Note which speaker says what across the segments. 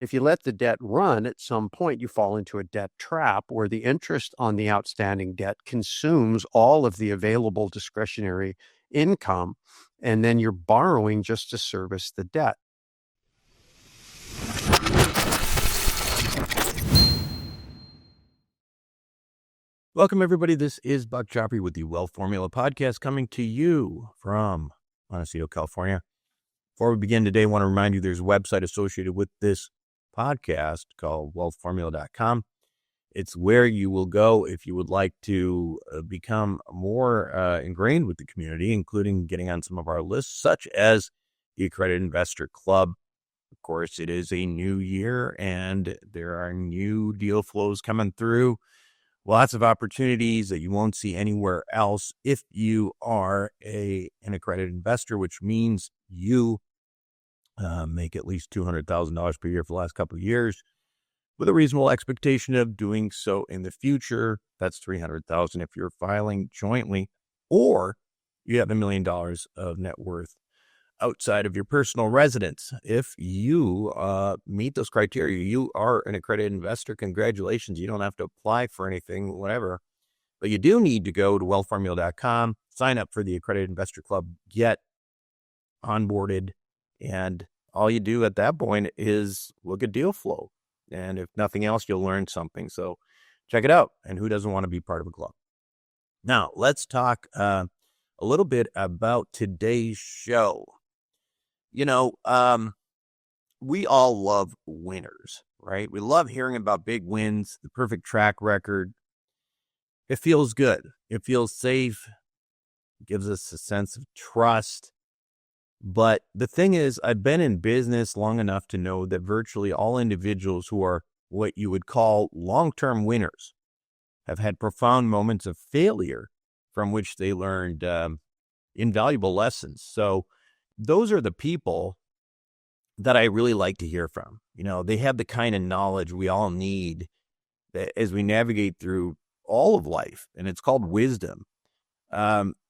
Speaker 1: If you let the debt run, at some point you fall into a debt trap where the interest on the outstanding debt consumes all of the available discretionary income, and then you're borrowing just to service the debt.
Speaker 2: Welcome, everybody. This is Buck Joffrey with the Wealth Formula Podcast, coming to you from Montecito, California. Before we begin today, I want to remind you there's a website associated with this podcast called wealthformula.com. It's where you will go if you would like to become more ingrained with the community, including getting on some of our lists, such as the Accredited Investor Club. Of course, it is a new year, and there are new deal flows coming through. Lots of opportunities that you won't see anywhere else if you are an accredited investor, which means you make at least $200,000 per year for the last couple of years, with a reasonable expectation of doing so in the future. That's $300,000 if you're filing jointly, or you have $1 million of net worth outside of your personal residence. If you meet those criteria, you are an accredited investor. Congratulations. You don't have to apply for anything, whatever. But you do need to go to wealthformula.com, sign up for the Accredited Investor Club, get onboarded, and all you do at that point is look at deal flow. And if nothing else, you'll learn something. So check it out. And who doesn't want to be part of a club? Now, let's talk a little bit about today's show. You know, we all love winners, right? We love hearing about big wins, the perfect track record. It feels good. It feels safe. It gives us a sense of trust. But the thing is, I've been in business long enough to know that virtually all individuals who are what you would call long-term winners have had profound moments of failure from which they learned invaluable lessons. So those are the people that I really like to hear from. You know, they have the kind of knowledge we all need as we navigate through all of life, and it's called wisdom.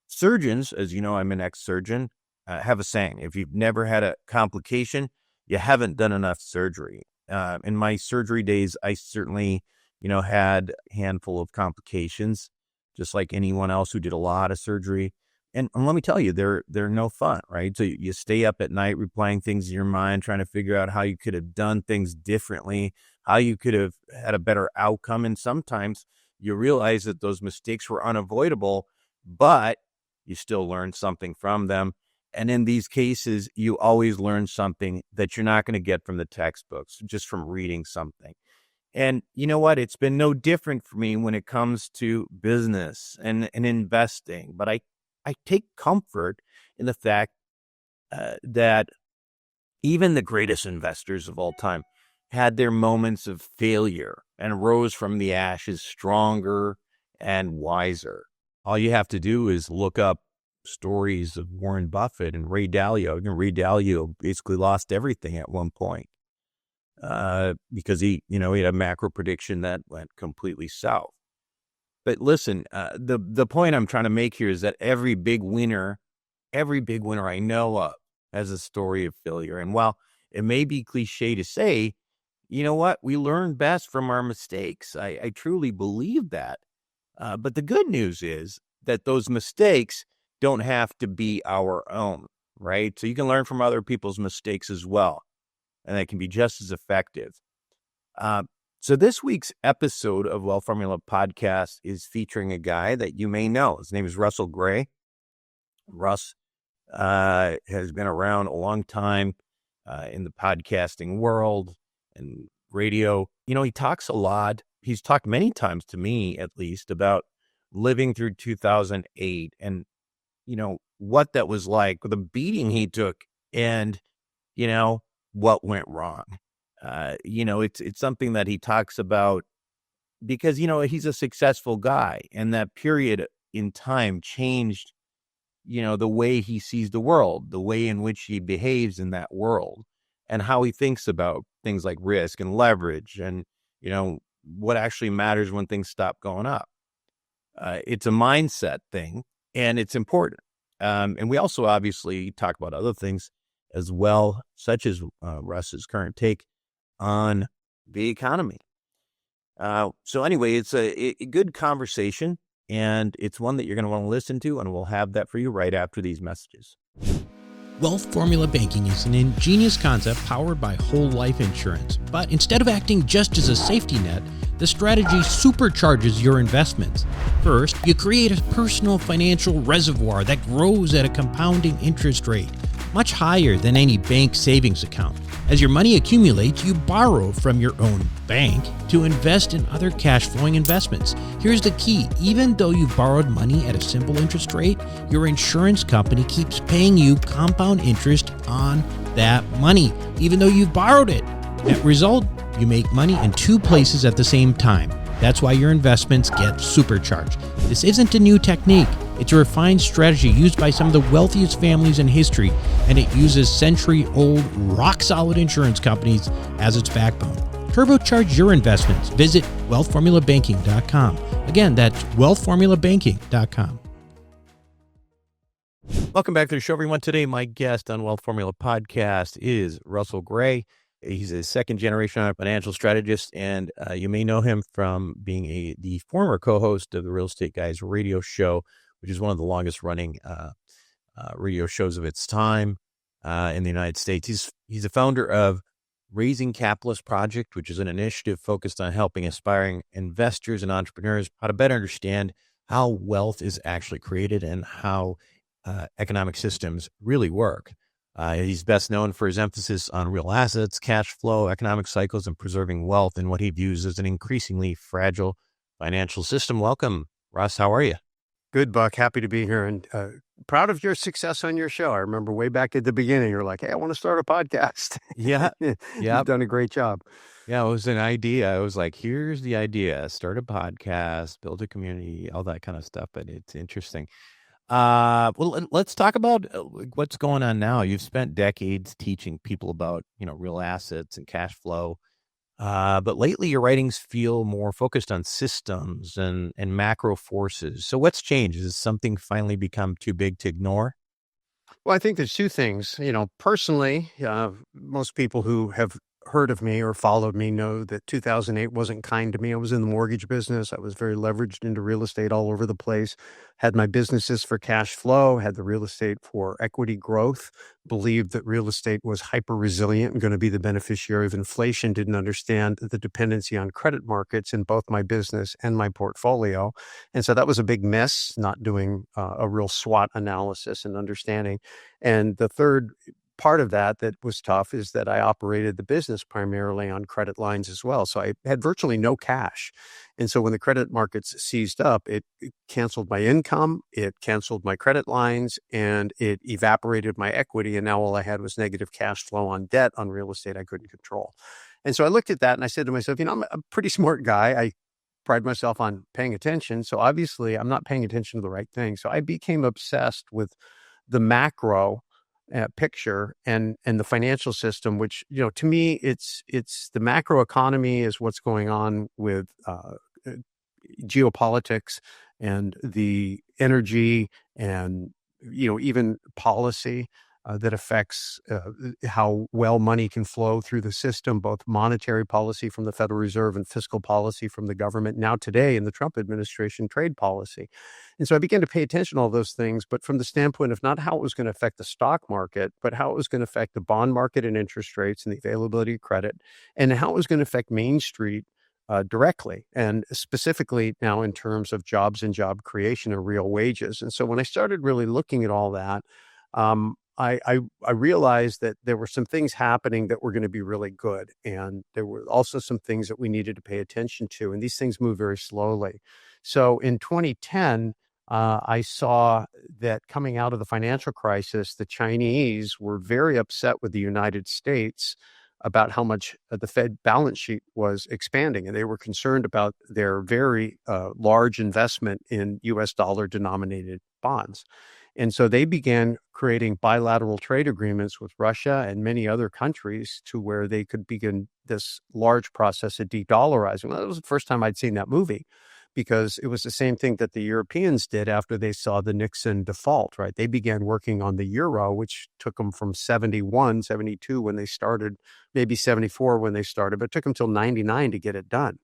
Speaker 2: Surgeons, as you know, I'm an ex-surgeon, have a saying: if you've never had a complication, you haven't done enough surgery. In my surgery days, I certainly, had a handful of complications, just like anyone else who did a lot of surgery. And let me tell you, they're no fun, right? So you stay up at night replaying things in your mind, trying to figure out how you could have done things differently, how you could have had a better outcome. And sometimes you realize that those mistakes were unavoidable, but you still learn something from them. And in these cases, you always learn something that you're not going to get from the textbooks, just from reading something. And you know what? It's been no different for me when it comes to business and investing. But I take comfort in the fact that even the greatest investors of all time had their moments of failure and rose from the ashes stronger and wiser. All you have to do is look up stories of Warren Buffett and Ray Dalio. And Ray Dalio basically lost everything at one point because he had a macro prediction that went completely south. But listen, the point I'm trying to make here is that every big winner I know of has a story of failure. And while it may be cliche to say, you know what? We learn best from our mistakes. I truly believe that. But the good news is that those mistakes don't have to be our own, right? So you can learn from other people's mistakes as well, and that can be just as effective. So this week's episode of Wealth Formula Podcast is featuring a guy that you may know. His name is Russell Gray. Russ has been around a long time in the podcasting world and radio. He talks a lot. He's talked many times to me, at least, about living through 2008 and, what that was like, the beating he took and, what went wrong. It's something that he talks about because, he's a successful guy, and that period in time changed, the way he sees the world, the way in which he behaves in that world, and how he thinks about things like risk and leverage and, what actually matters when things stop going up. It's a mindset thing, and it's important. And we also obviously talk about other things as well, such as Russ's current take on the economy. So anyway, it's a good conversation, and it's one that you're going to want to listen to, and we'll have that for you right after these messages.
Speaker 3: Wealth Formula Banking is an ingenious concept powered by whole life insurance. But instead of acting just as a safety net, the strategy supercharges your investments. First, you create a personal financial reservoir that grows at a compounding interest rate, much higher than any bank savings account. As your money accumulates, you borrow from your own bank to invest in other cash flowing investments. Here's the key. Even though you've borrowed money at a simple interest rate, your insurance company keeps paying you compound interest on that money, even though you've borrowed it. Net result, you make money in two places at the same time. That's why your investments get supercharged. This isn't a new technique. It's a refined strategy used by some of the wealthiest families in history, and it uses century-old, rock-solid insurance companies as its backbone. Turbocharge your investments. Visit wealthformulabanking.com. Again, that's wealthformulabanking.com.
Speaker 2: Welcome back to the show, everyone. Today, my guest on Wealth Formula Podcast is Russell Gray. He's a second-generation financial strategist, and you may know him from being the former co-host of the Real Estate Guys radio show, which is one of the longest-running radio shows of its time in the United States. He's the founder of Raising Capitalist Project, which is an initiative focused on helping aspiring investors and entrepreneurs how to better understand how wealth is actually created and how economic systems really work. He's best known for his emphasis on real assets, cash flow, economic cycles, and preserving wealth in what he views as an increasingly fragile financial system. Welcome, Russ. How are you?
Speaker 1: Good, Buck. Happy to be here, and proud of your success on your show. I remember way back at the beginning, you're like, hey, I want to start a podcast.
Speaker 2: Yeah.
Speaker 1: You've done a great job.
Speaker 2: Yeah, it was an idea. I was like, here's the idea. Start a podcast, build a community, all that kind of stuff. But it's interesting. Well, let's talk about what's going on now. You've spent decades teaching people about, real assets and cash flow. But lately your writings feel more focused on systems and macro forces. So what's changed? Has something finally become too big to ignore?
Speaker 1: Well, I think there's two things. Personally, most people who have heard of me or followed me know that 2008 wasn't kind to me. I was in the mortgage business. I was very leveraged into real estate all over the place, had my businesses for cash flow, had the real estate for equity growth, believed that real estate was hyper resilient and going to be the beneficiary of inflation, didn't understand the dependency on credit markets in both my business and my portfolio. And so that was a big miss, not doing a real SWOT analysis and understanding. And the third part of that was tough is that I operated the business primarily on credit lines as well. So I had virtually no cash. And so when the credit markets seized up, it canceled my income, it canceled my credit lines, and it evaporated my equity. And now all I had was negative cash flow on debt on real estate I couldn't control. And so I looked at that and I said to myself, I'm a pretty smart guy. I pride myself on paying attention. So obviously I'm not paying attention to the right thing. So I became obsessed with the macro picture and the financial system, which, to me, it's the macro economy is what's going on with geopolitics and the energy and, even policy that affects how well money can flow through the system, both monetary policy from the Federal Reserve and fiscal policy from the government. Now today in the Trump administration, trade policy. And so I began to pay attention to all those things, but from the standpoint of not how it was going to affect the stock market, but how it was going to affect the bond market and interest rates and the availability of credit, and how it was going to affect Main Street directly, and specifically now in terms of jobs and job creation and real wages. And so when I started really looking at all that, I realized that there were some things happening that were going to be really good. And there were also some things that we needed to pay attention to. And these things move very slowly. So in 2010, I saw that coming out of the financial crisis, the Chinese were very upset with the United States about how much the Fed balance sheet was expanding. And they were concerned about their very large investment in US dollar denominated bonds. And so they began creating bilateral trade agreements with Russia and many other countries to where they could begin this large process of de-dollarizing. Well, that was the first time I'd seen that movie. because it was the same thing that the Europeans did after they saw the Nixon default, right? They began working on the euro, which took them from 71, 72 when they started, maybe 74 when they started, but it took them till 99 to get it done.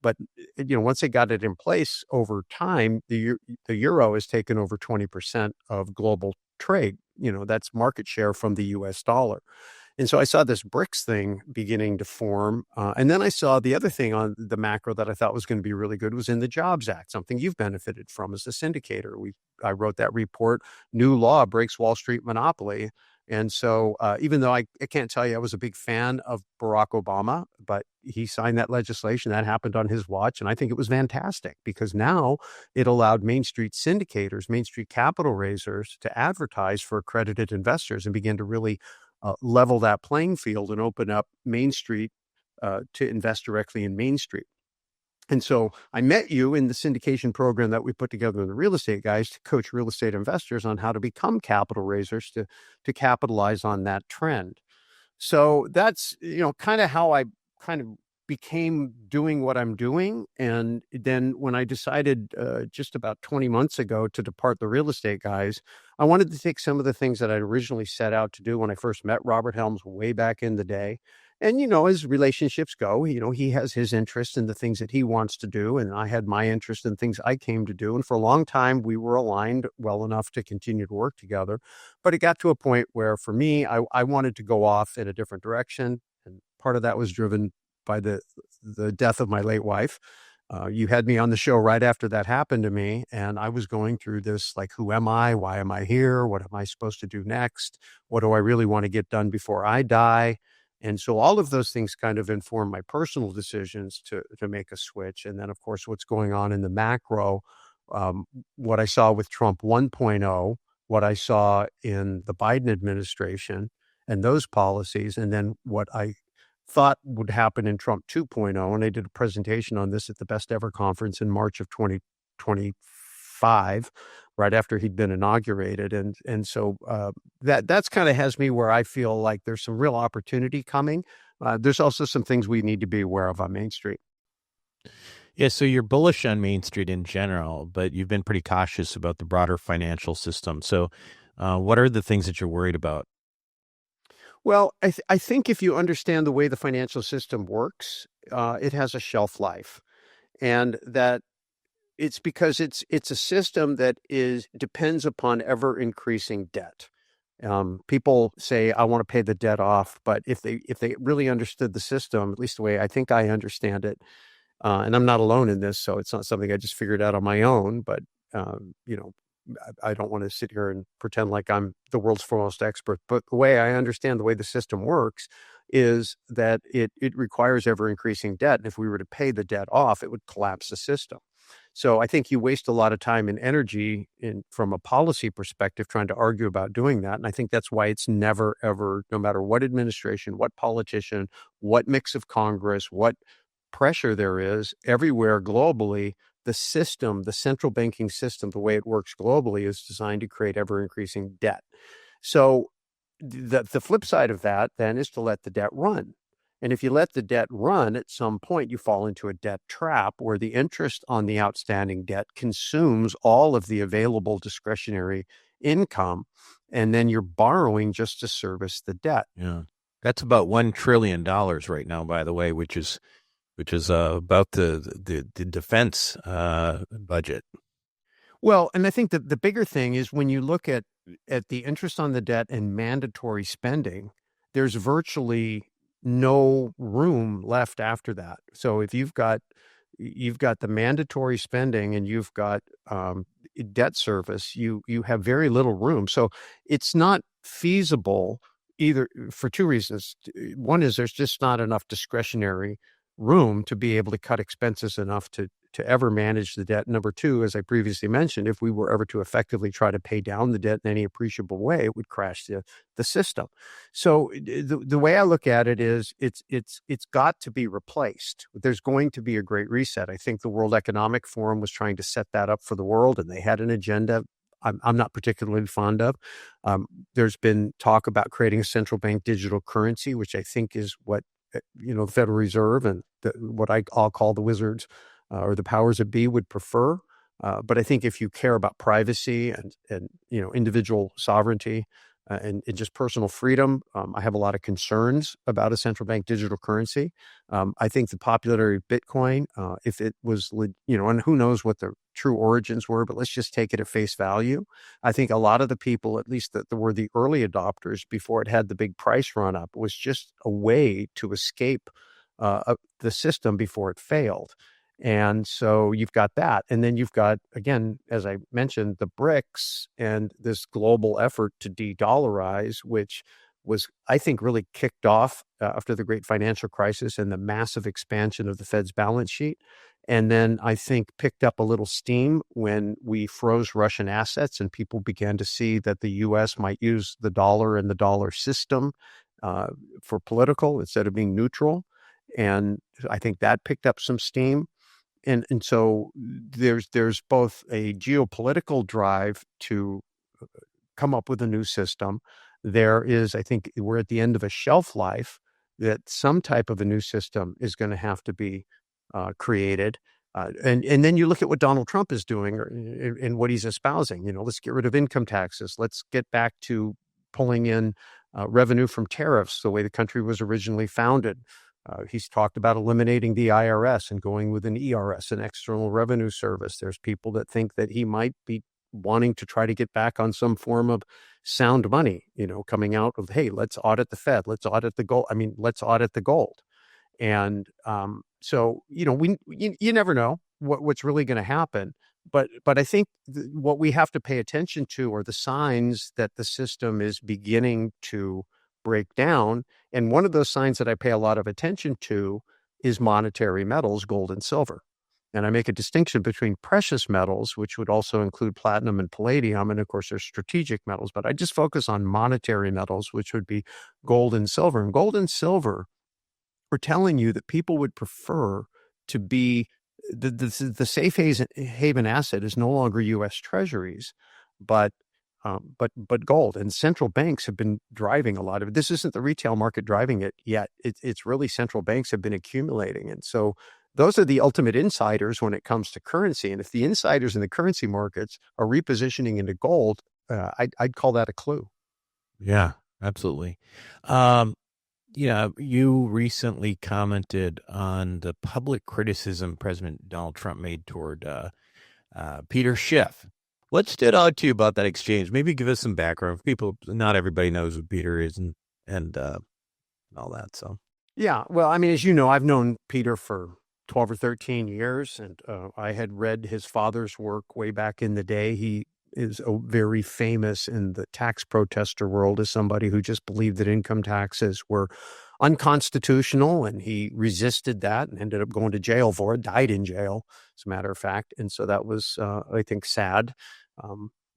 Speaker 1: But once they got it in place over time, the euro has taken over 20% of global trade. That's market share from the US dollar. And so I saw this BRICS thing beginning to form. And then I saw the other thing on the macro that I thought was going to be really good was in the Jobs Act, something you've benefited from as a syndicator. I wrote that report, New Law Breaks Wall Street Monopoly. And so even though I can't tell you I was a big fan of Barack Obama, but he signed that legislation. That happened on his watch. And I think it was fantastic because now it allowed Main Street syndicators, Main Street capital raisers to advertise for accredited investors and begin to really level that playing field and open up Main Street to invest directly in Main Street. And so I met you in the syndication program that we put together with the real estate guys to coach real estate investors on how to become capital raisers to capitalize on that trend. So that's, kind of how I kind of became doing what I'm doing. And then when I decided just about 20 months ago to depart the real estate guys, I wanted to take some of the things that I originally set out to do when I first met Robert Helms way back in the day. And, as relationships go, he has his interest in the things that he wants to do. And I had my interest in things I came to do. And for a long time, we were aligned well enough to continue to work together. But it got to a point where for me, I wanted to go off in a different direction. And part of that was driven by the death of my late wife. You had me on the show right after that happened to me. And I was going through this, like, who am I? Why am I here? What am I supposed to do next? What do I really want to get done before I die? And so all of those things kind of inform my personal decisions to make a switch. And then, of course, what's going on in the macro, what I saw with Trump 1.0, what I saw in the Biden administration and those policies, and then what I thought would happen in Trump 2.0. And I did a presentation on this at the Best Ever conference in March of 2025, right after he'd been inaugurated. And so that's kind of has me where I feel like there's some real opportunity coming. There's also some things we need to be aware of on Main Street.
Speaker 2: Yeah, so you're bullish on Main Street in general, but you've been pretty cautious about the broader financial system. So what are the things that you're worried about?
Speaker 1: Well, I think if you understand the way the financial system works, it has a shelf life. And that it's because it's a system that depends upon ever increasing debt. People say, I want to pay the debt off, but if they really understood the system, at least the way I think I understand it, and I'm not alone in this, so it's not something I just figured out on my own, but I don't want to sit here and pretend like I'm the world's foremost expert. But the way I understand the way the system works is that it requires ever increasing debt. And if we were to pay the debt off, it would collapse the system. So I think you waste a lot of time and energy from a policy perspective trying to argue about doing that. And I think that's why it's never, ever, no matter what administration, what politician, what mix of Congress, what pressure there is everywhere globally, the system, the central banking system, the way it works globally is designed to create ever increasing debt. So the flip side of that then is to let the debt run. And if you let the debt run, at some point you fall into a debt trap where the interest on the outstanding debt consumes all of the available discretionary income, and then you're borrowing just to service the debt.
Speaker 2: Yeah, that's about $1 trillion right now, by the way, which is about the defense budget.
Speaker 1: Well, and I think that the bigger thing is when you look at the interest on the debt and mandatory spending, there's virtually no room left after that. So if you've got the mandatory spending and you've got debt service, you have very little room. So it's not feasible either for two reasons. One is there's just not enough discretionary room to be able to cut expenses enough to ever manage the debt. Number two, as I previously mentioned, if we were ever to effectively try to pay down the debt in any appreciable way, it would crash the system. So the way I look at it is it's got to be replaced. There's going to be a great reset. I think the World Economic Forum was trying to set that up for the world, and they had an agenda I'm not particularly fond of. There's been talk about creating a central bank digital currency, which I think is what the Federal Reserve and what I'll call the wizards or the powers that be would prefer. But I think if you care about privacy and individual sovereignty and just personal freedom, I have a lot of concerns about a central bank digital currency. I think the popularity of Bitcoin, if it was, and who knows what the true origins were, but let's just take it at face value. I think a lot of the people, at least that were the early adopters before it had the big price run up, was just a way to escape the system before it failed. And so you've got that. And then you've got, again, as I mentioned, the BRICS and this global effort to de-dollarize, which was, I think, really kicked off after the great financial crisis and the massive expansion of the Fed's balance sheet. And then I think picked up a little steam when we froze Russian assets and people began to see that the U.S. might use the dollar and the dollar system for political instead of being neutral. And I think that picked up some steam. And so there's both a geopolitical drive to come up with a new system. There is, I think we're at the end of a shelf life that some type of a new system is going to have to be created. And then you look at what Donald Trump is doing and what he's espousing. Let's get rid of income taxes. Let's get back to pulling in revenue from tariffs the way the country was originally founded. He's talked about eliminating the IRS and going with an ERS, an External Revenue Service. There's people that think that he might be wanting to try to get back on some form of sound money, coming out of, hey, let's audit the Fed. Let's audit the gold. Let's audit the gold. And so, you never know what's really going to happen. But I think what we have to pay attention to are the signs that the system is beginning to break down. And one of those signs that I pay a lot of attention to is monetary metals, gold and silver. And I make a distinction between precious metals, which would also include platinum and palladium. And of course, there's strategic metals, but I just focus on monetary metals, which would be gold and silver. And gold and silver, we're telling you that people would prefer to be the safe haven asset is no longer U.S. Treasuries, but gold. And central banks have been driving a lot of it. This isn't the retail market driving it yet. It's really central banks have been accumulating. And so those are the ultimate insiders when it comes to currency. And if the insiders in the currency markets are repositioning into gold, I'd call that a clue.
Speaker 2: Yeah, absolutely. You recently commented on the public criticism President Donald Trump made toward Peter Schiff. What stood out to you about that exchange? Maybe give us some background. Not everybody knows who Peter is and all that. So,
Speaker 1: yeah, well, as you know, I've known Peter for 12 or 13 years, and I had read his father's work way back in the day. He is very famous in the tax protester world as somebody who just believed that income taxes were unconstitutional, and he resisted that and ended up going to jail for it, died in jail, as a matter of fact. And so that was, I think, sad.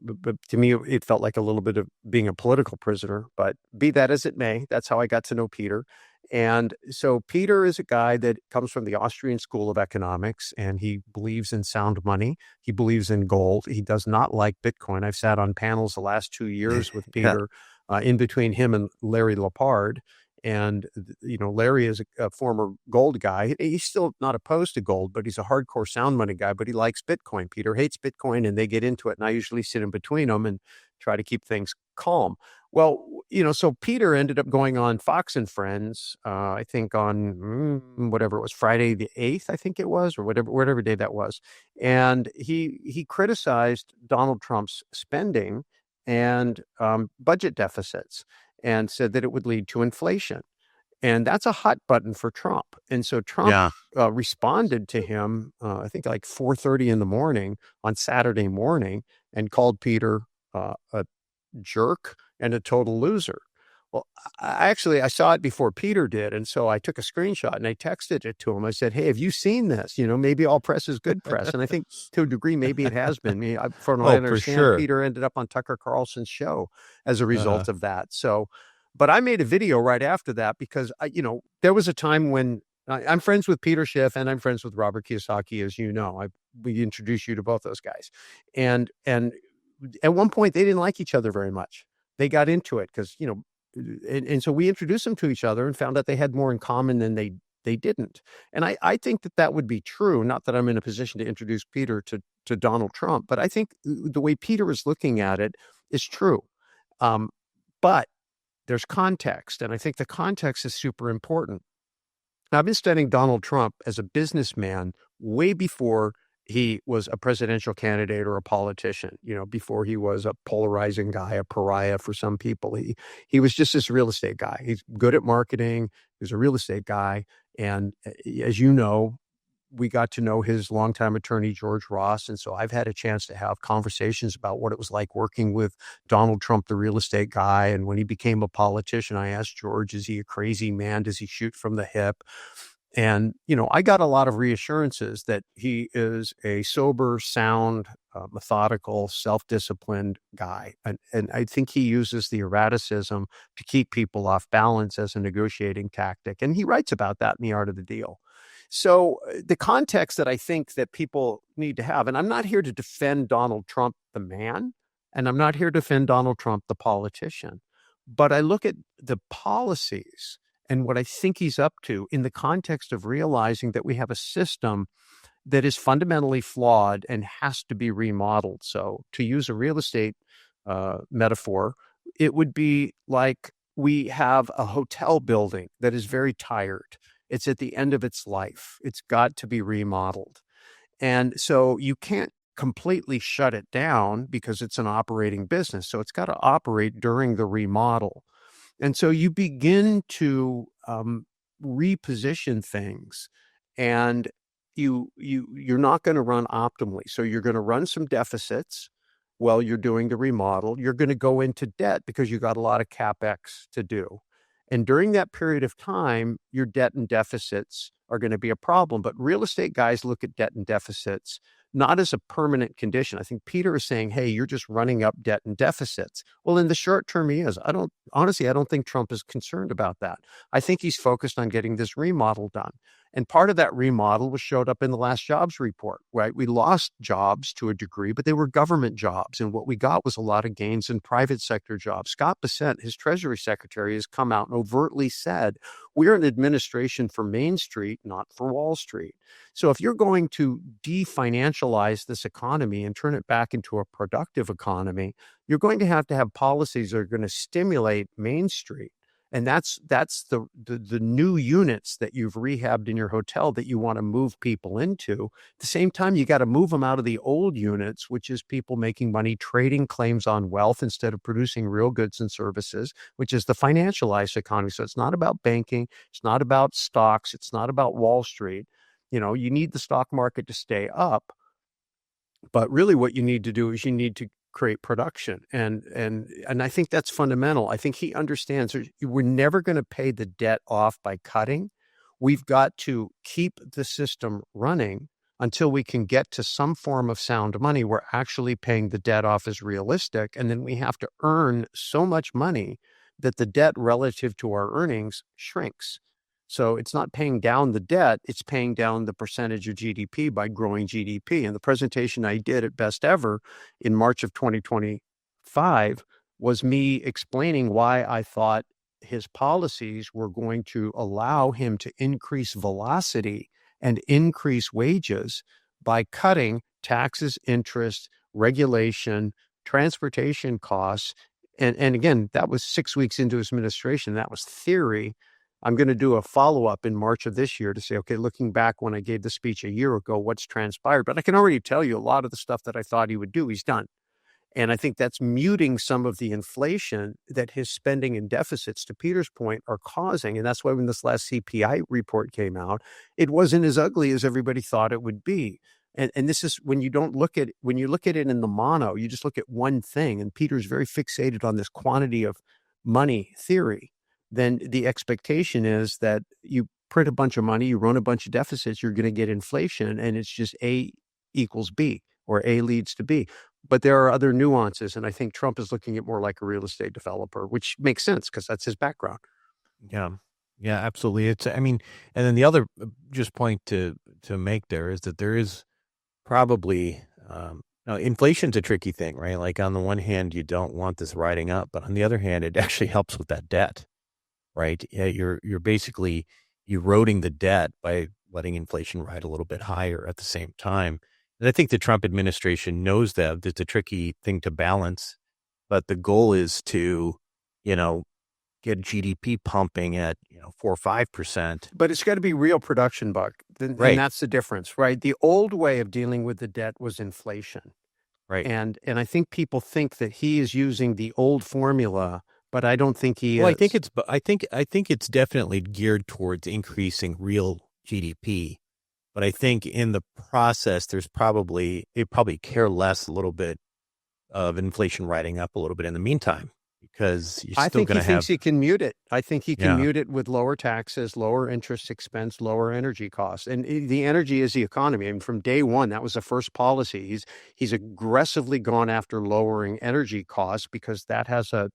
Speaker 1: But to me, it felt like a little bit of being a political prisoner. But be that as it may, that's how I got to know Peter. And so Peter is a guy that comes from the Austrian School of Economics, and he believes in sound money. He believes in gold. He does not like Bitcoin. I've sat on panels the last 2 years with Peter, in between him and Larry Lepard. And, Larry is a former gold guy. He's still not opposed to gold, but he's a hardcore sound money guy, but he likes Bitcoin. Peter hates Bitcoin, and they get into it. And I usually sit in between them and try to keep things calm. Well, so Peter ended up going on Fox and Friends, I think on whatever it was, Friday the 8th, I think it was, or whatever day that was. And he criticized Donald Trump's spending and budget deficits, and said that it would lead to inflation. And that's a hot button for Trump. And so Trump responded to him, I think like 4:30 in the morning on Saturday morning, and called Peter a jerk and a total loser. Well, I saw it before Peter did. And so I took a screenshot and I texted it to him. I said, hey, have you seen this? Maybe all press is good press. And I think to a degree, maybe it has been. From what I understand,
Speaker 2: for sure.
Speaker 1: Peter ended up on Tucker Carlson's show as a result of that. So, but I made a video right after that because, there was a time when I'm friends with Peter Schiff and I'm friends with Robert Kiyosaki, as you know. We introduced you to both those guys. And at one point, they didn't like each other very much. They got into it because, and so we introduced them to each other and found out they had more in common than they They didn't. And I think that that would be true. Not that I'm in a position to introduce Peter to Donald Trump, but I think the way Peter is looking at it is true. But there's context, and I think the context is super important. Now, I've been studying Donald Trump as a businessman way before he was a presidential candidate or a politician, before he was a polarizing guy, a pariah for some people. He was just this real estate guy. He's good at marketing. He's a real estate guy. And as you know, we got to know his longtime attorney, George Ross. And so I've had a chance to have conversations about what it was like working with Donald Trump, the real estate guy. And when he became a politician, I asked George, is he a crazy man? Does he shoot from the hip? And, I got a lot of reassurances that he is a sober, sound, methodical, self-disciplined guy. And I think he uses the erraticism to keep people off balance as a negotiating tactic. And he writes about that in The Art of the Deal. So the context that I think that people need to have, and I'm not here to defend Donald Trump, the man, and I'm not here to defend Donald Trump, the politician, but I look at the policies and what I think he's up to in the context of realizing that we have a system that is fundamentally flawed and has to be remodeled. So to use a real estate metaphor, it would be like we have a hotel building that is very tired. It's at the end of its life. It's got to be remodeled. And so you can't completely shut it down because it's an operating business. So it's got to operate during the remodel. And so you begin to reposition things, and you're not going to run optimally. So you're going to run some deficits while you're doing the remodel. You're going to go into debt because you got a lot of CapEx to do. And during that period of time, your debt and deficits are going to be a problem. But real estate guys look at debt and deficits not as a permanent condition. I think Peter is saying, hey, you're just running up debt and deficits. Well, in the short term, he is. I don't think Trump is concerned about that. I think he's focused on getting this remodel done. And part of that remodel showed up in the last jobs report, right? We lost jobs to a degree, but they were government jobs. And what we got was a lot of gains in private sector jobs. Scott Bessent, his Treasury Secretary, has come out and overtly said, we're an administration for Main Street, not for Wall Street. So if you're going to definancialize this economy and turn it back into a productive economy, you're going to have policies that are going to stimulate Main Street. And that's the new units that you've rehabbed in your hotel that you want to move people into. At the same time, you got to move them out of the old units, which is people making money, trading claims on wealth instead of producing real goods and services, which is the financialized economy. So it's not about banking. It's not about stocks. It's not about Wall Street. You need the stock market to stay up. But really what you need to do is you need to create production. And I think that's fundamental. I think he understands we're never going to pay the debt off by cutting. We've got to keep the system running until we can get to some form of sound money where actually paying the debt off is realistic. And then we have to earn so much money that the debt relative to our earnings shrinks. So it's not paying down the debt, it's paying down the percentage of GDP by growing GDP. And the presentation I did at Best Ever in March of 2025 was me explaining why I thought his policies were going to allow him to increase velocity and increase wages by cutting taxes, interest, regulation, transportation costs. And again, that was 6 weeks into his administration. That was theory. I'm going to do a follow-up in March of this year to say, okay, looking back when I gave the speech a year ago, what's transpired? But I can already tell you a lot of the stuff that I thought he would do, he's done. And I think that's muting some of the inflation that his spending and deficits, to Peter's point, are causing. And that's why when this last CPI report came out, it wasn't as ugly as everybody thought it would be. And this is when you look at it in the mono, you just look at one thing. And Peter's very fixated on this quantity of money theory. Then the expectation is that you print a bunch of money, you run a bunch of deficits, you're going to get inflation, and it's just A equals B, or A leads to B. But there are other nuances, and I think Trump is looking at more like a real estate developer, which makes sense because that's his background.
Speaker 2: Yeah, absolutely. And then the other just point to make there is that there is probably now, inflation's a tricky thing, right? Like on the one hand, you don't want this riding up, but on the other hand, it actually helps with that debt. Right. Yeah, you're basically eroding the debt by letting inflation ride a little bit higher at the same time. And I think the Trump administration knows that it's a tricky thing to balance, but the goal is to, you know, get GDP pumping at, 4 or 5%.
Speaker 1: But it's got to be real production, Buck.
Speaker 2: Right.
Speaker 1: And that's the difference, right? The old way of dealing with the debt was inflation.
Speaker 2: Right.
Speaker 1: And I think people think that he is using the old formula, but I don't think he
Speaker 2: Well,
Speaker 1: is.
Speaker 2: I think it's definitely geared towards increasing real GDP. But I think in the process, they probably care less a little bit of inflation riding up a little bit in the meantime, because you're
Speaker 1: I
Speaker 2: still
Speaker 1: think
Speaker 2: going
Speaker 1: he
Speaker 2: to
Speaker 1: thinks
Speaker 2: have.
Speaker 1: he can mute it. I think he can
Speaker 2: Yeah.
Speaker 1: mute it with lower taxes, lower interest expense, lower energy costs. And the energy is the economy. I mean, from day one, that was the first policy. He's aggressively gone after lowering energy costs because that has a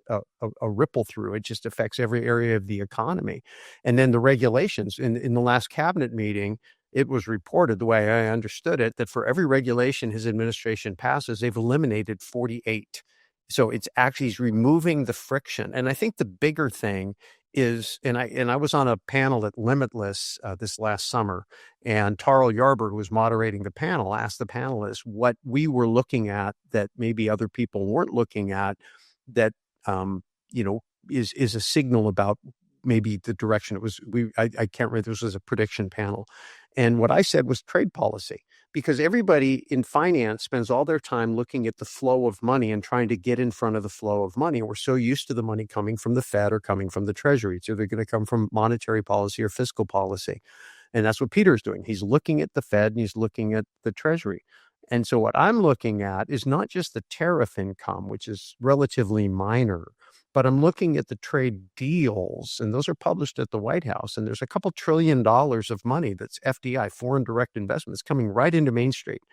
Speaker 1: ripple through. It just affects every area of the economy. And then the regulations in the last cabinet meeting, it was reported, the way I understood it, that for every regulation his administration passes, they've eliminated 48. So it's actually, he's removing the friction. And I think the bigger thing is, and I was on a panel at Limitless this last summer, and Tarl Yarber, who was moderating the panel, asked the panelists what we were looking at that maybe other people weren't looking at, that is a signal about maybe the direction it was. I can't remember, this was a prediction panel. And what I said was trade policy, because everybody in finance spends all their time looking at the flow of money and trying to get in front of the flow of money. We're so used to the money coming from the Fed or coming from the Treasury. It's either going to come from monetary policy or fiscal policy. And that's what Peter's doing. He's looking at the Fed and he's looking at the Treasury. And so what I'm looking at is not just the tariff income, which is relatively minor, but I'm looking at the trade deals, and those are published at the White House. And there's a couple $1 trillion of money that's FDI, foreign direct investments, coming right into Main Street.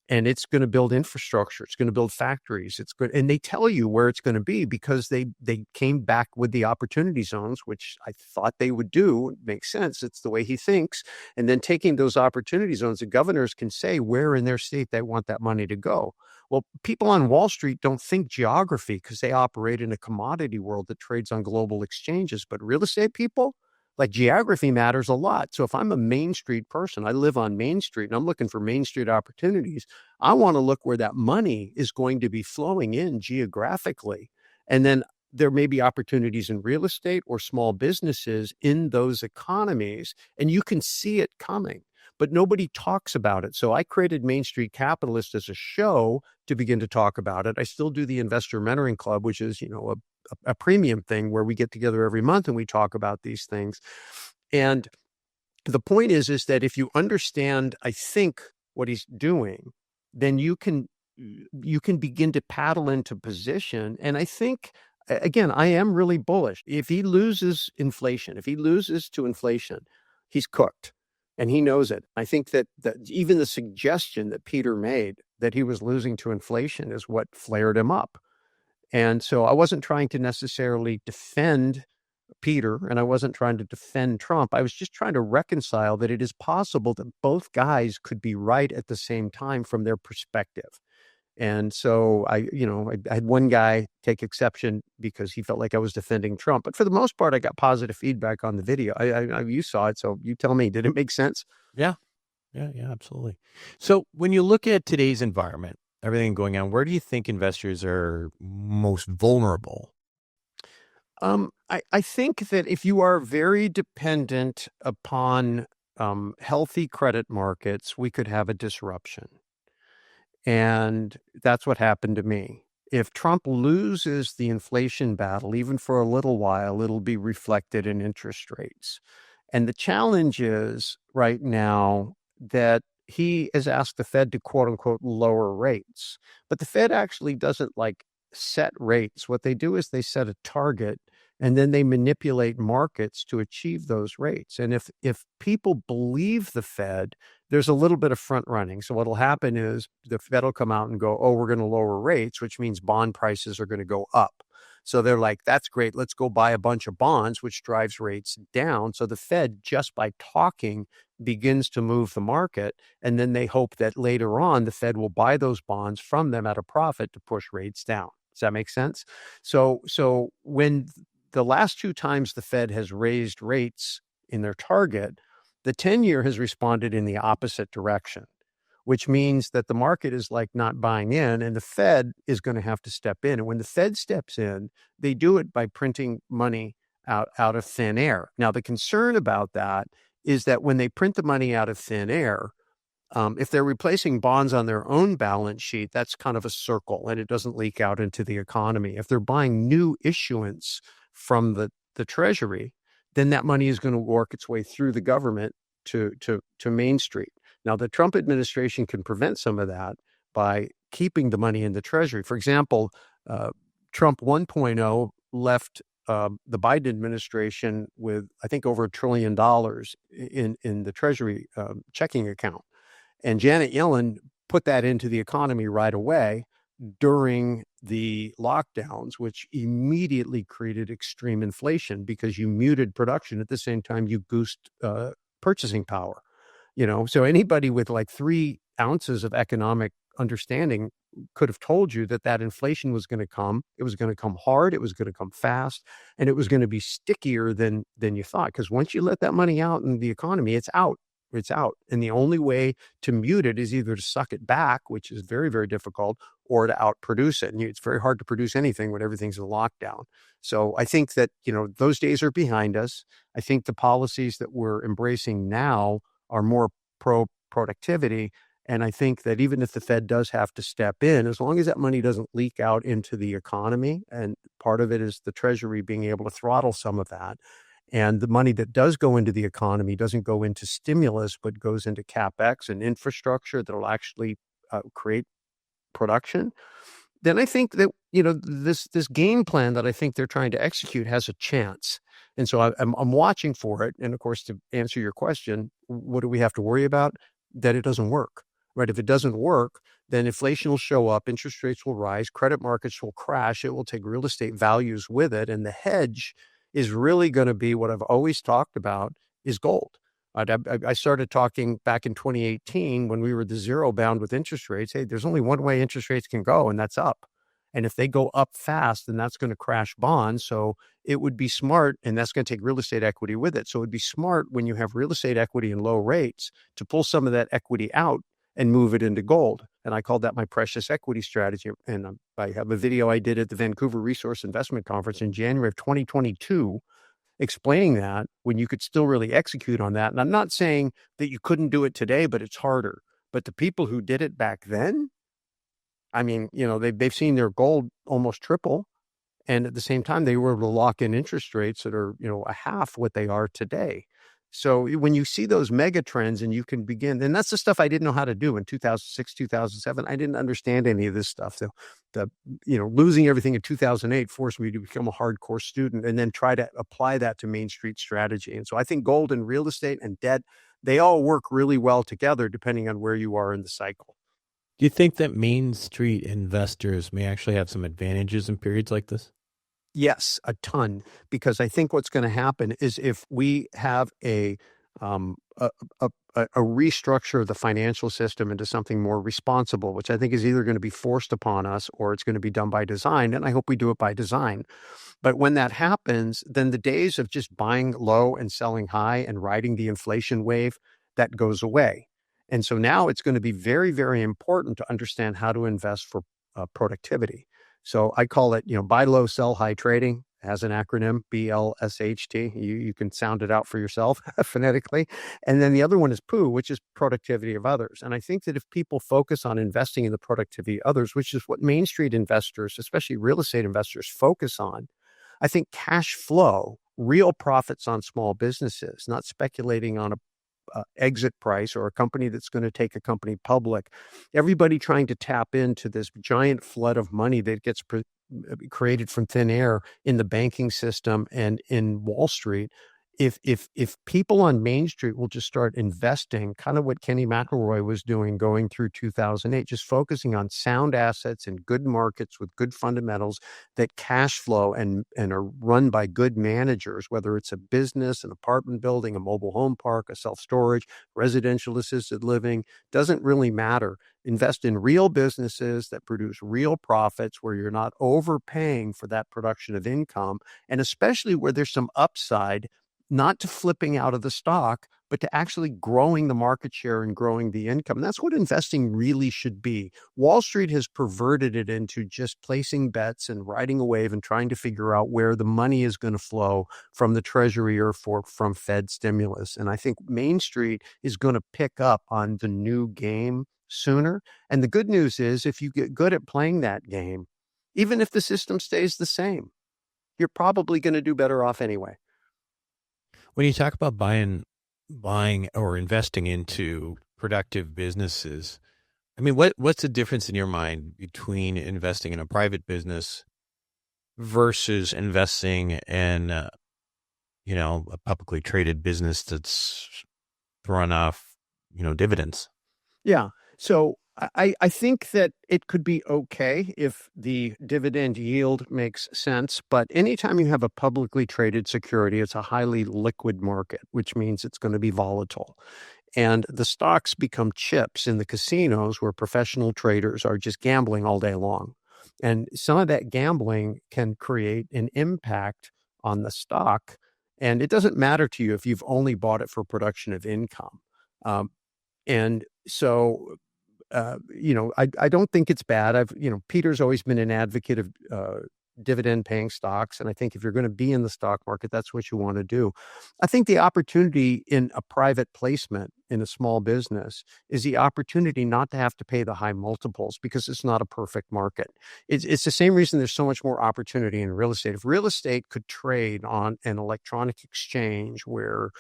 Speaker 1: And it's going to build infrastructure. It's going to build factories. It's good. And they tell you where it's going to be because they came back with the opportunity zones, which I thought they would do. It makes sense. It's the way he thinks. And then taking those opportunity zones, the governors can say where in their state they want that money to go. Well, people on Wall Street don't think geography because they operate in a commodity world that trades on global exchanges. But real estate people, like, geography matters a lot. So if I'm a Main Street person, I live on Main Street and I'm looking for Main Street opportunities, I want to look where that money is going to be flowing in geographically. And then there may be opportunities in real estate or small businesses in those economies, and you can see it coming, but nobody talks about it. So I created Main Street Capitalist as a show to begin to talk about it. I still do the Investor Mentoring Club, which is, a premium thing where we get together every month and we talk about these things. And the point is that if you understand, I think, what he's doing, then you can begin to paddle into position. And I think, again, I am really bullish. If he loses inflation, if he loses to inflation, he's cooked. And he knows it. I think that even the suggestion that Peter made that he was losing to inflation is what flared him up. And so I wasn't trying to necessarily defend Peter, and I wasn't trying to defend Trump. I was just trying to reconcile that it is possible that both guys could be right at the same time from their perspective. And so I had one guy take exception because he felt like I was defending Trump. But for the most part, I got positive feedback on the video. You saw it, so you tell me, did it make sense?
Speaker 2: Yeah, absolutely. So when you look at today's environment, everything going on, where do you think investors are most vulnerable?
Speaker 1: I think that if you are very dependent upon healthy credit markets, we could have a disruption. And that's what happened to me. If Trump loses the inflation battle, even for a little while, it'll be reflected in interest rates. And the challenge is right now that he has asked the Fed to, quote unquote, lower rates. But the Fed actually doesn't set rates. What they do is they set a target and then they manipulate markets to achieve those rates. And if people believe the Fed, there's a little bit of front running. So what'll happen is the Fed will come out and go, oh, we're going to lower rates, which means bond prices are going to go up. So they're like, that's great. Let's go buy a bunch of bonds, which drives rates down. So the Fed, just by talking, begins to move the market. And then they hope that later on, the Fed will buy those bonds from them at a profit to push rates down. Does that make sense? So when the last two times the Fed has raised rates in their target, the 10-year has responded in the opposite direction, which means that the market is like not buying in, and the Fed is going to have to step in. And when the Fed steps in, they do it by printing money out of thin air. Now, the concern about that is that when they print the money out of thin air, if they're replacing bonds on their own balance sheet, that's kind of a circle and it doesn't leak out into the economy. If they're buying new issuance from the Treasury, then that money is going to work its way through the government to Main Street. Now, the Trump administration can prevent some of that by keeping the money in the Treasury. For example, Trump 1.0 left the Biden administration with, I think, over $1 trillion in the Treasury checking account. And Janet Yellen put that into the economy right away during the lockdowns, which immediately created extreme inflation because you muted production at the same time you goosed purchasing power. So anybody with like 3 ounces of economic understanding could have told you that inflation was going to come. It was going to come hard. It was going to come fast, and it was going to be stickier than you thought. Because once you let that money out in the economy, it's out. It's out. And the only way to mute it is either to suck it back, which is very, very difficult, or to outproduce it. And it's very hard to produce anything when everything's in lockdown. So I think that, those days are behind us. I think the policies that we're embracing now are more pro-productivity. And I think that even if the Fed does have to step in, as long as that money doesn't leak out into the economy, and part of it is the Treasury being able to throttle some of that, and the money that does go into the economy doesn't go into stimulus, but goes into CapEx and infrastructure that will actually create production, then I think that, this game plan that I think they're trying to execute has a chance. And so I'm watching for it. And of course, to answer your question, what do we have to worry about? That it doesn't work, right? If it doesn't work, then inflation will show up, interest rates will rise, credit markets will crash, it will take real estate values with it, and the hedge is really going to be what I've always talked about is gold. I started talking back in 2018 when we were the zero bound with interest rates. Hey, there's only one way interest rates can go, and that's up. And if they go up fast, then that's going to crash bonds. So it would be smart, and that's going to take real estate equity with it. So it'd be smart when you have real estate equity and low rates to pull some of that equity out and move it into gold. And I called that my precious equity strategy. And I have a video I did at the Vancouver Resource Investment Conference in January of 2022 explaining that when you could still really execute on that. And I'm not saying that you couldn't do it today, but it's harder. But the people who did it back then, I mean, they've seen their gold almost triple. And at the same time, they were able to lock in interest rates that are, a half what they are today. So when you see those mega trends and you can begin, and that's the stuff I didn't know how to do in 2006, 2007. I didn't understand any of this stuff. The losing everything in 2008 forced me to become a hardcore student and then try to apply that to Main Street strategy. And so I think gold and real estate and debt, they all work really well together depending on where you are in the cycle.
Speaker 3: Do you think that Main Street investors may actually have some advantages in periods like this?
Speaker 1: Yes, a ton, because I think what's going to happen is if we have a restructure of the financial system into something more responsible, which I think is either going to be forced upon us or it's going to be done by design, and I hope we do it by design. But when that happens, then the days of just buying low and selling high and riding the inflation wave, that goes away. And so now it's going to be very, very important to understand how to invest for productivity. So I call it, buy low, sell high trading. It has an acronym, BLSHT. You can sound it out for yourself phonetically. And then the other one is POO, which is productivity of others. And I think that if people focus on investing in the productivity of others, which is what Main Street investors, especially real estate investors, focus on, I think cash flow, real profits on small businesses, not speculating on a exit price or a company that's going to take a company public. Everybody trying to tap into this giant flood of money that gets created from thin air in the banking system and in Wall Street. If people on Main Street will just start investing, kind of what Kenny McElroy was doing going through 2008, just focusing on sound assets in good markets with good fundamentals that cash flow and are run by good managers, whether it's a business, an apartment building, a mobile home park, a self-storage, residential assisted living, doesn't really matter. Invest in real businesses that produce real profits where you're not overpaying for that production of income, and especially where there's some upside not to flipping out of the stock, but to actually growing the market share and growing the income. And that's what investing really should be. Wall Street has perverted it into just placing bets and riding a wave and trying to figure out where the money is going to flow from the Treasury or from Fed stimulus. And I think Main Street is going to pick up on the new game sooner. And the good news is, if you get good at playing that game, even if the system stays the same, you're probably going to do better off anyway.
Speaker 3: When you talk about buying or investing into productive businesses, I mean, what's the difference in your mind between investing in a private business versus investing in, a publicly traded business that's throwing off, dividends?
Speaker 1: Yeah. So I think that it could be okay if the dividend yield makes sense. But anytime you have a publicly traded security, it's a highly liquid market, which means it's going to be volatile. And the stocks become chips in the casinos where professional traders are just gambling all day long. And some of that gambling can create an impact on the stock. And it doesn't matter to you if you've only bought it for production of income. And so, I don't think it's bad. Peter's always been an advocate of dividend paying stocks. And I think if you're going to be in the stock market, that's what you want to do. I think the opportunity in a private placement in a small business is the opportunity not to have to pay the high multiples, because it's not a perfect market. It's the same reason there's so much more opportunity in real estate. If real estate could trade on an electronic exchange where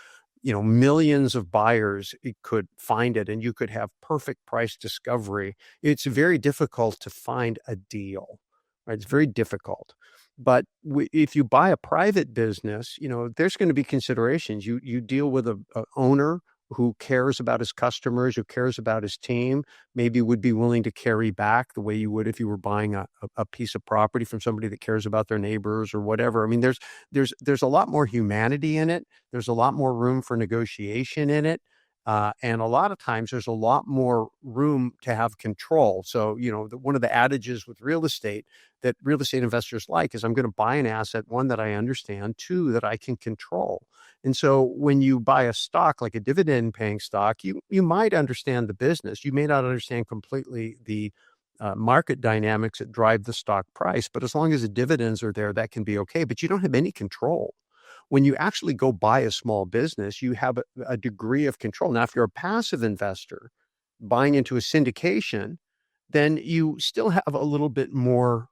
Speaker 1: millions of buyers could find it and you could have perfect price discovery, it's very difficult to find a deal. Right? It's very difficult. But if you buy a private business, there's going to be considerations. You deal with a owner who cares about his customers, who cares about his team, maybe would be willing to carry back the way you would if you were buying a piece of property from somebody that cares about their neighbors or whatever. I mean, there's a lot more humanity in it. There's a lot more room for negotiation in it. And a lot of times there's a lot more room to have control. So, one of the adages with real estate that real estate investors like is, I'm going to buy an asset, one, that I understand, two, that I can control. And so when you buy a stock, like a dividend paying stock, you might understand the business. You may not understand completely the market dynamics that drive the stock price, but as long as the dividends are there, that can be okay, but you don't have any control. When you actually go buy a small business, you have a degree of control. Now, if you're a passive investor buying into a syndication, then you still have a little bit more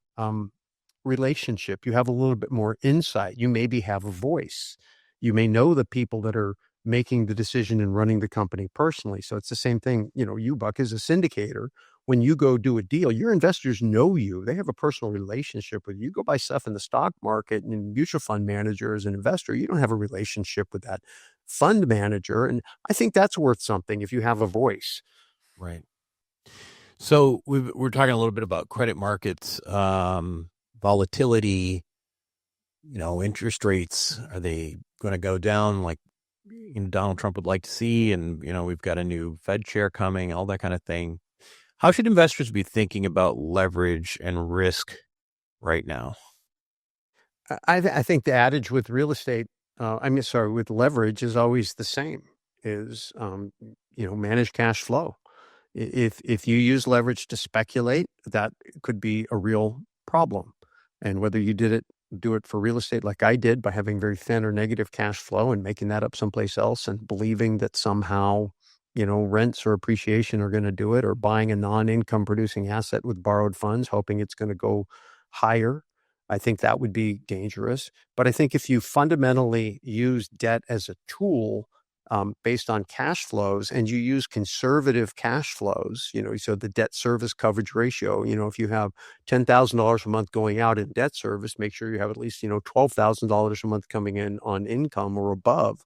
Speaker 1: relationship. You have a little bit more insight. You maybe have a voice. You may know the people that are making the decision and running the company personally. So it's the same thing. You, Buck, as a syndicator, when you go do a deal, your investors know you. They have a personal relationship with you. You go buy stuff in the stock market and mutual fund manager as an investor, you don't have a relationship with that fund manager. And I think that's worth something if you have a voice.
Speaker 3: Right. So we're talking a little bit about credit markets, volatility, interest rates. Are they going to go down like Donald Trump would like to see? And, we've got a new Fed chair coming, all that kind of thing. How should investors be thinking about leverage and risk right now?
Speaker 1: I think the adage with real estate, with leverage is always the same, is, manage cash flow. If you use leverage to speculate, that could be a real problem. And whether you do it for real estate like I did by having very thin or negative cash flow and making that up someplace else and believing that somehow, rents or appreciation are going to do it, or buying a non-income producing asset with borrowed funds, hoping it's going to go higher, I think that would be dangerous. But I think if you fundamentally use debt as a tool based on cash flows, and you use conservative cash flows, so the debt service coverage ratio, if you have $10,000 a month going out in debt service, make sure you have at least, $12,000 a month coming in on income or above.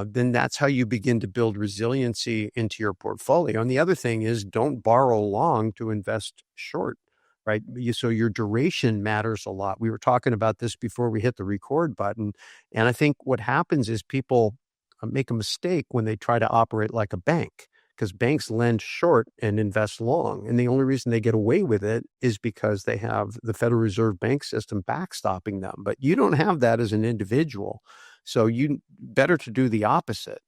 Speaker 1: Then that's how you begin to build resiliency into your portfolio. And the other thing is, don't borrow long to invest short, right? So your duration matters a lot. We were talking about this before we hit the record button. And I think what happens is people make a mistake when they try to operate like a bank, because banks lend short and invest long. And the only reason they get away with it is because they have the Federal Reserve bank system backstopping them. But you don't have that as an individual. So you better to do the opposite.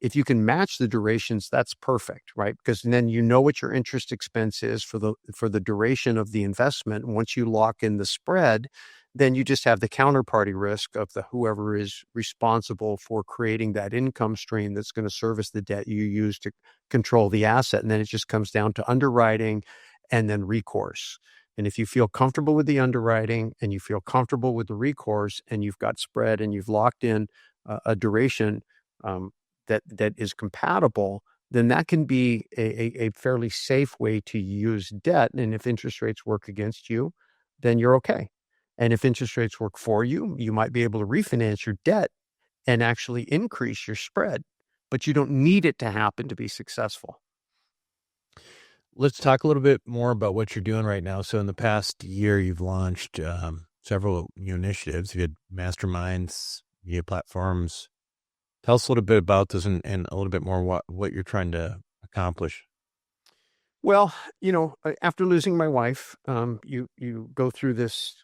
Speaker 1: If you can match the durations, that's perfect, right? Because then you know what your interest expense is for the duration of the investment. And once you lock in the spread, then you just have the counterparty risk of the whoever is responsible for creating that income stream that's going to service the debt you use to control the asset. And then it just comes down to underwriting and then recourse. And if you feel comfortable with the underwriting and you feel comfortable with the recourse and you've got spread and you've locked in a duration that is compatible, then that can be a fairly safe way to use debt. And if interest rates work against you, then you're okay. And if interest rates work for you, you might be able to refinance your debt and actually increase your spread, but you don't need it to happen to be successful.
Speaker 2: Let's talk a little bit more about what you're doing right now. So in the past year, you've launched several new initiatives. You had masterminds, you had platforms. Tell us a little bit about this and a little bit more what you're trying to accomplish.
Speaker 1: Well, after losing my wife, you go through this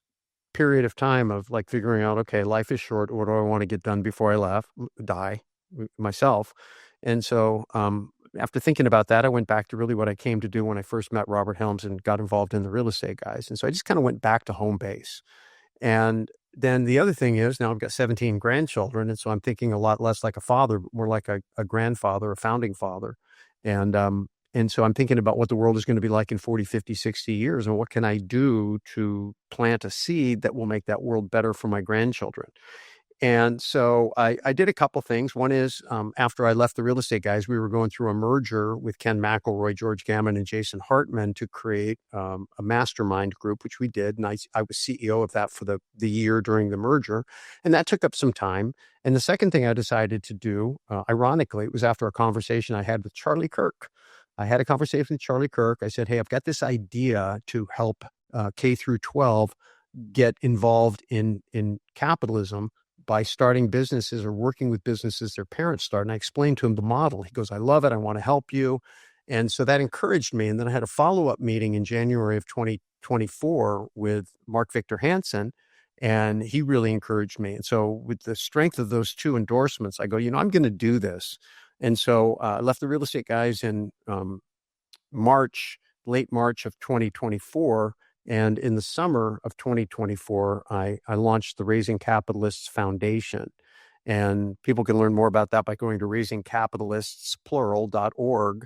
Speaker 1: period of time of like figuring out, okay, life is short. What do I want to get done before I die myself? And so after thinking about that, I went back to really what I came to do when I first met Robert Helms and got involved in the real estate guys. And so I just kind of went back to home base. And then the other thing is now I've got 17 grandchildren. And so I'm thinking a lot less like a father, more like a grandfather, a founding father. And so I'm thinking about what the world is going to be like in 40, 50, 60 years. And what can I do to plant a seed that will make that world better for my grandchildren? And so I did a couple things. One is after I left the real estate guys, we were going through a merger with Ken McElroy, George Gammon, and Jason Hartman to create a mastermind group, which we did. And I was CEO of that for the year during the merger. And that took up some time. And the second thing I decided to do, ironically, it was after a conversation I had with Charlie Kirk. I had a conversation with Charlie Kirk. I said, hey, I've got this idea to help K through 12 get involved in capitalism by starting businesses or working with businesses their parents start. And I explained to him the model. He goes, I love it. I want to help you. And so that encouraged me. And then I had a follow-up meeting in January of 2024 with Mark Victor Hansen, and he really encouraged me. And so with the strength of those two endorsements, I go, I'm going to do this. And so I left the real estate guys in late March of 2024. And in the summer of 2024, I launched the Raising Capitalists Foundation. And people can learn more about that by going to raisingcapitalistsplural.org.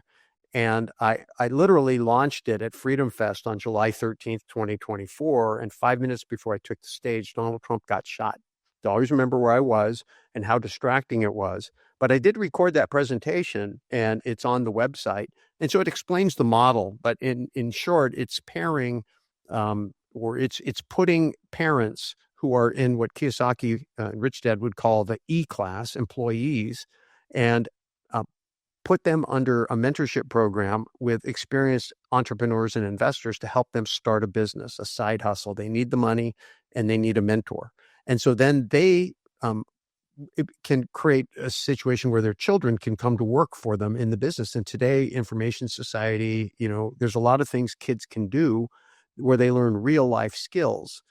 Speaker 1: And I literally launched it at Freedom Fest on July 13th, 2024. And 5 minutes before I took the stage, Donald Trump got shot. I always remember where I was and how distracting it was. But I did record that presentation, and it's on the website. And so it explains the model. But in short, it's pairing or it's putting parents who are in what Kiyosaki and Rich Dad would call the E-class employees, and put them under a mentorship program with experienced entrepreneurs and investors to help them start a business, a side hustle. They need the money and they need a mentor. And so then they it can create a situation where their children can come to work for them in the business. And today, information society, there's a lot of things kids can do where they learn real life skills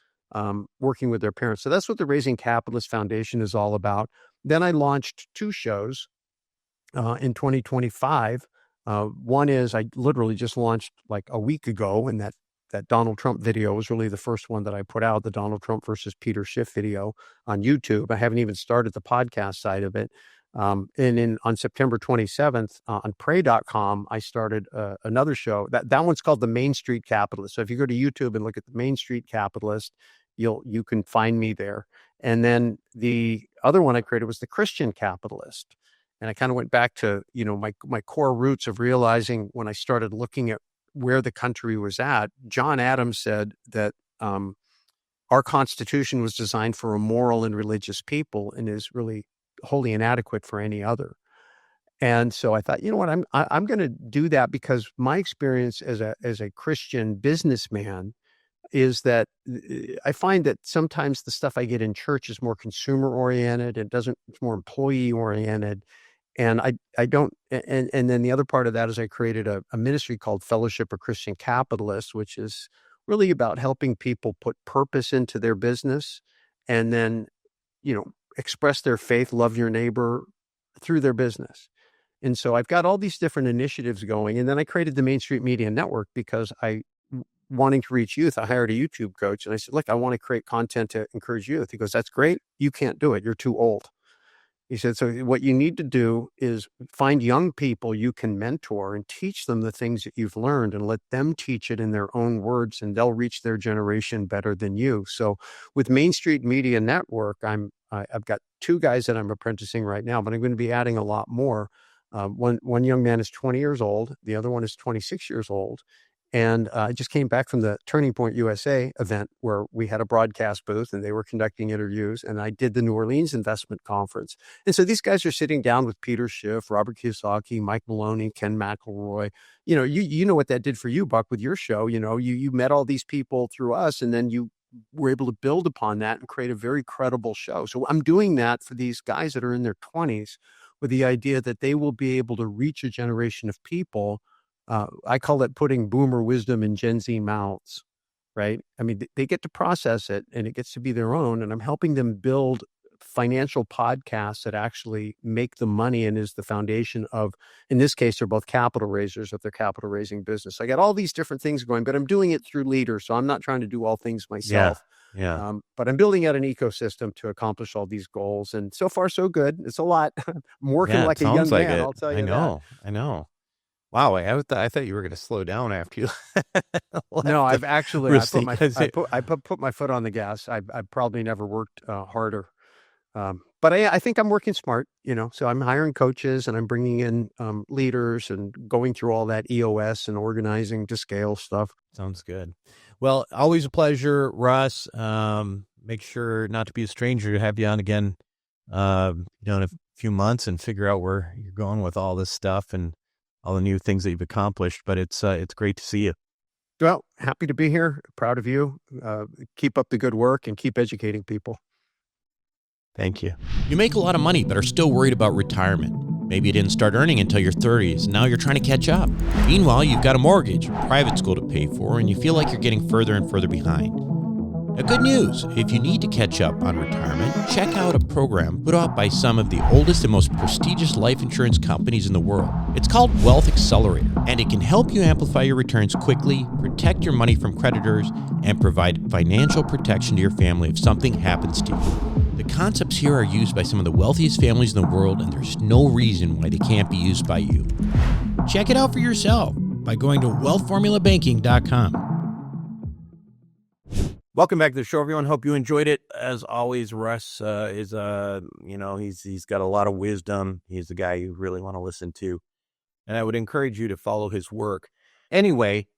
Speaker 1: working with their parents. So that's what the Raising Capitalist Foundation is all about. Then I launched two shows in 2025. One is I literally just launched like a week ago, and that Donald Trump video was really the first one that I put out, the Donald Trump versus Peter Schiff video on YouTube. I haven't even started the podcast side of it. And on September 27th on pray.com, I started another show. That one's called The Main Street Capitalist. So if you go to YouTube and look at The Main Street Capitalist, you can find me there. And then the other one I created was The Christian Capitalist. And I kind of went back to, my core roots of realizing when I started looking at where the country was at. John Adams said that our Constitution was designed for a moral and religious people and is really wholly inadequate for any other. And so I thought, I'm going to do that because my experience as a Christian businessman is that I find that sometimes the stuff I get in church is more consumer oriented. It's more employee oriented. And I don't, and then the other part of that is I created a ministry called Fellowship of Christian Capitalists, which is really about helping people put purpose into their business and then, express their faith, love your neighbor through their business. And so I've got all these different initiatives going. And then I created the Main Street Media Network because wanting to reach youth, I hired a YouTube coach and I said, look, I want to create content to encourage youth. He goes, that's great. You can't do it. You're too old. He said, so what you need to do is find young people you can mentor and teach them the things that you've learned and let them teach it in their own words, and they'll reach their generation better than you. So with Main Street Media Network, I've got 2 guys that I'm apprenticing right now, but I'm going to be adding a lot more. One young man is 20 years old. The other one is 26 years old. And I just came back from the Turning Point USA event where we had a broadcast booth and they were conducting interviews, and I did the New Orleans Investment Conference. And so these guys are sitting down with Peter Schiff, Robert Kiyosaki, Mike Maloney, Ken McElroy. You know what that did for you, Buck, with your show. You met all these people through us, and then you were able to build upon that and create a very credible show. So I'm doing that for these guys that are in their 20s with the idea that they will be able to reach a generation of people. I call it putting boomer wisdom in Gen Z mouths, right? I mean, they get to process it and it gets to be their own. And I'm helping them build financial podcasts that actually make the money and is the foundation of, in this case, they're both capital raisers of their capital raising business. I got all these different things going, but I'm doing it through leaders. So I'm not trying to do all things myself.
Speaker 2: Yeah.
Speaker 1: But I'm building out an ecosystem to accomplish all these goals. And so far, so good. It's a lot. I'm working like a young man, I'll tell you that.
Speaker 2: I know. Wow, I thought you were going to slow down after you.
Speaker 1: No, I've actually I put my foot on the gas. I've probably never worked harder, but I think I'm working smart. So I'm hiring coaches and I'm bringing in leaders and going through all that EOS and organizing to scale stuff.
Speaker 2: Sounds good. Well, always a pleasure, Russ. Make sure not to be a stranger to have you on again, in a few months and figure out where you're going with all this stuff and all the new things that you've accomplished, but it's great to see you.
Speaker 1: Well, happy to be here. Proud of you. Keep up the good work and keep educating people.
Speaker 2: Thank you.
Speaker 3: You make a lot of money, but are still worried about retirement. Maybe you didn't start earning until your 30s, and now you're trying to catch up. Meanwhile, you've got a mortgage, private school to pay for, and you feel like you're getting further and further behind. Now, good news, if you need to catch up on retirement, check out a program put out by some of the oldest and most prestigious life insurance companies in the world. It's called Wealth Accelerator, and it can help you amplify your returns quickly, protect your money from creditors, and provide financial protection to your family if something happens to you. The concepts here are used by some of the wealthiest families in the world, and there's no reason why they can't be used by you. Check it out for yourself by going to wealthformulabanking.com.
Speaker 2: Welcome back to the show, everyone. Hope you enjoyed it. As always, Russ is he's got a lot of wisdom. He's the guy you really want to listen to, and I would encourage you to follow his work. Anyway,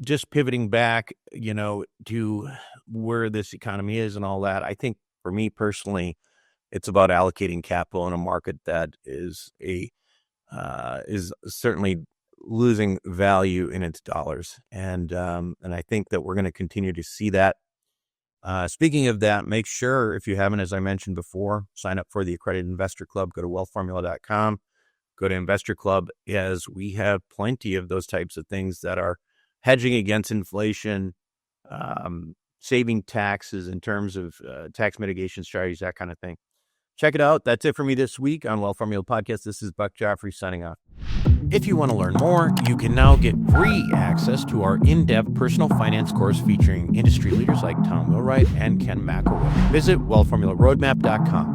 Speaker 2: just pivoting back, to where this economy is and all that. I think for me personally, it's about allocating capital in a market that is certainly losing value in its dollars. And I think that we're going to continue to see that. Speaking of that, make sure, if you haven't, as I mentioned before, sign up for the Accredited Investor Club. Go to wealthformula.com, go to Investor Club, as we have plenty of those types of things that are hedging against inflation, saving taxes in terms of tax mitigation strategies, that kind of thing. Check it out. That's it for me this week on Wealth Formula Podcast. This is Buck Joffrey signing off. If you want to learn more, you can now get free access to our in-depth personal finance course featuring industry leaders like Tom Millwright and Ken McElroy. Visit wealthformularoadmap.com.